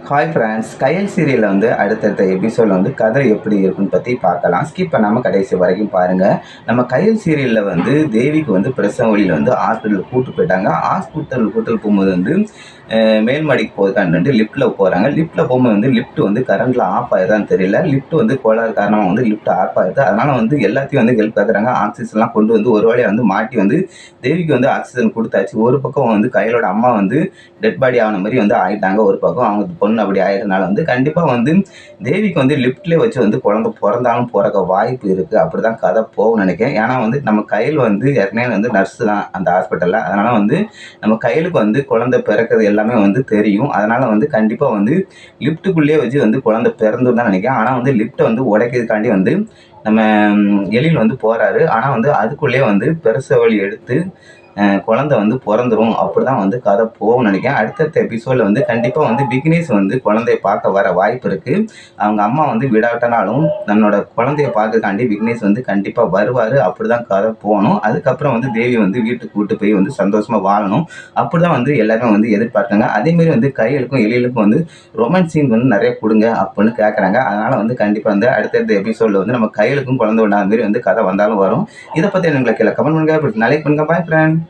Hi friends, கயல் சீரியலில் வந்து அடுத்தடுத்த எபிசோடில் வந்து கதை எப்படி இருக்குன்னு பற்றி பார்க்கலாம். ஸ்கிப் பண்ணாமல் கடைசி வரைக்கும் பாருங்கள். நம்ம கயல் சீரியலில் வந்து தேவிக்கு வந்து பிரசவ வழியில் வந்து ஹாஸ்பிட்டலுக்கு கூப்பிட்டு போயிட்டாங்க. கூட்டல் போகும்போது வந்து மேல்மாடிக்கு போகிறதுக்காண்டு லிஃப்ட்டில் போகிறாங்க. லிஃப்ட்டில் போகும்போது வந்து லிஃப்ட் வந்து கரண்டில் ஆஃப் ஆகிடுதான்னு தெரியல. லிஃப்ட் வந்து கோளாறு காரணமாக வந்து லிஃப்ட் ஆஃப் ஆகிடுது. அதனால் வந்து எல்லாத்தையும் வந்து ஹெல்ப் கேட்குறாங்க. ஆக்சிஜன்லாம் கொண்டு வந்து ஒரு வழியாக வந்து மாட்டி வந்து தேவிக்கு வந்து ஆக்சிஜன் கொடுத்தாச்சு. ஒரு பக்கம் வந்து கையலோட அம்மா வந்து டெட் பாடி ஆன மாதிரி வந்து ஆகிட்டாங்க. ஒரு பக்கம் அவங்க பொண்ணு அப்படி ஆயிடுறதுனால வந்து கண்டிப்பாக வந்து தேவிக்கு வந்து லிஃப்ட்லேயே வச்சு வந்து குழந்தை பிறந்தாலும் பிறக்க வாய்ப்பு இருக்குது. அப்படி தான் கதை போகும்னு நினைக்கிறேன். ஏன்னா வந்து நம்ம கையில் வந்து ஏற்கனவே வந்து நர்ஸு தான் அந்த ஹாஸ்பிட்டலில். அதனால் வந்து நம்ம கையிலுக்கு வந்து குழந்தை பிறக்கிறது எல்லாமே வந்து தெரியும். அதனால் வந்து கண்டிப்பாக வந்து லிஃப்ட்டுக்குள்ளேயே வச்சு வந்து குழந்தை பிறந்துன்னு தான் நினைக்கிறேன். ஆனால் வந்து லிஃப்ட்டை வந்து உடைக்கிறதுக்காண்டி வந்து நம்ம எழில் வந்து போகிறாரு. ஆனால் வந்து அதுக்குள்ளேயே வந்து பிரசவ வலி எடுத்து குழந்தை வந்து பிறந்துரும். அப்படி தான் வந்து கதை போகும்னு நினைக்கிறேன். அடுத்தடுத்த எபிசோடில் வந்து கண்டிப்பாக வந்து விக்னேஷ் வந்து குழந்தைய பார்க்க வர வாய்ப்பு இருக்குது. அவங்க அம்மா வந்து விடாட்டனாலும் தன்னோட குழந்தைய பார்க்கறதுக்காண்டி விக்னேஷ் வந்து கண்டிப்பாக வருவார். அப்படி தான் கதை போகணும். அதுக்கப்புறம் வந்து தேவி வந்து வீட்டுக்கு கூட்டு போய் வந்து சந்தோஷமாக வாழணும். அப்படி தான் வந்து எல்லாருமே வந்து எதிர்பார்க்காங்க. அதேமாரி வந்து கையலுக்கும் எழிலுக்கும் வந்து ரொமான்ஸ் சீன் வந்து நிறைய கொடுங்க அப்படின்னு கேட்குறாங்க. அதனால் வந்து கண்டிப்பாக வந்து அடுத்தடுத்த எபிசோடில் வந்து நம்ம கையலுக்கும் குழந்தை விடாத மாரி வந்து கதை வந்தாலும் வரும். இதை பற்றி எங்களுக்கு கீழே கமெண்ட் பண்ணுங்க. லைக் பண்ணுங்க. பாய் ஃப்ரெண்ட்.